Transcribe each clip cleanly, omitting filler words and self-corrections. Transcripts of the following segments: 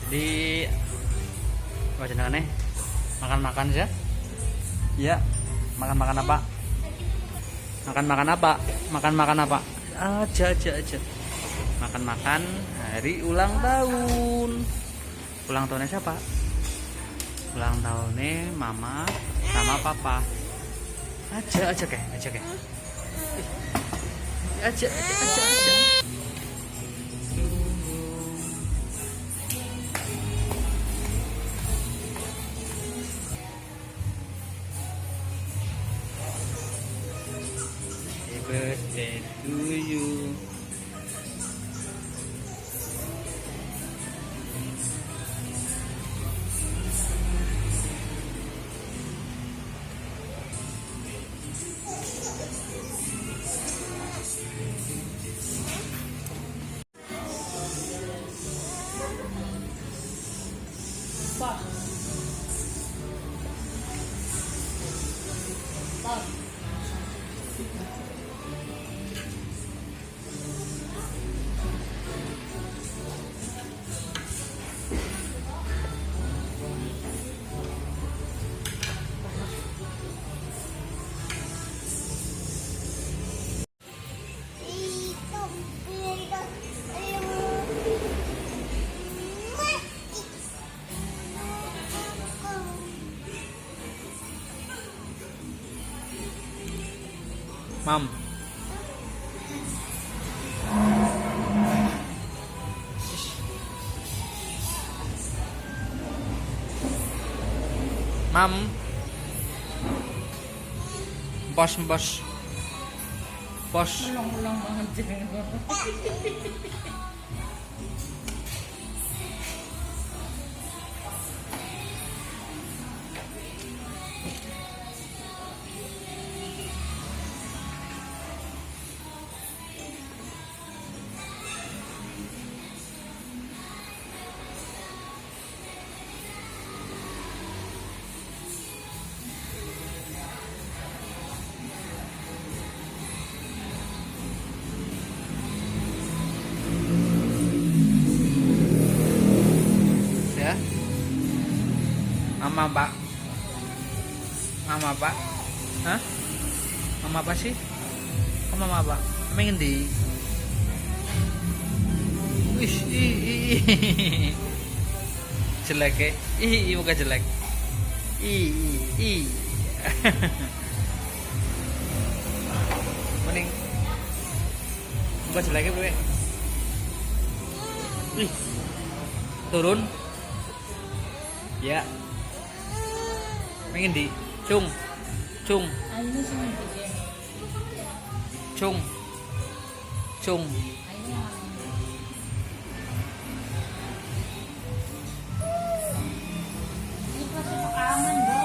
Di apa jenengannya? Makan-makan ya? Iya. Makan-makan apa? Makan-makan apa? Makan-makan apa? Aja. Makan-makan hari ulang tahun. Ulang tahunnya siapa? Ulang tahunnya mama sama papa. Aja kayak. Aja. Happy birthday to you. Mam. Mam. Bos. Ulang-ulang banget. Ya. Mama Pak. Hah? Mama apa sih? Oh, mama apa? Mama yang ngendi? Wih, jelek ya? Muka jelek. Mending muka jeleknya gue. Turun. Ya. Pengen di Cung. Ayun siya nagbigay. Cung. Ayun. Hindi pa siya makaman, bro.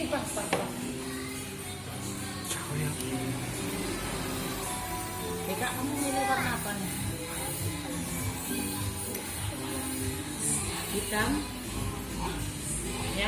Pas. Cakep ya. Teka, kamu milih warna apa nih? Hitam?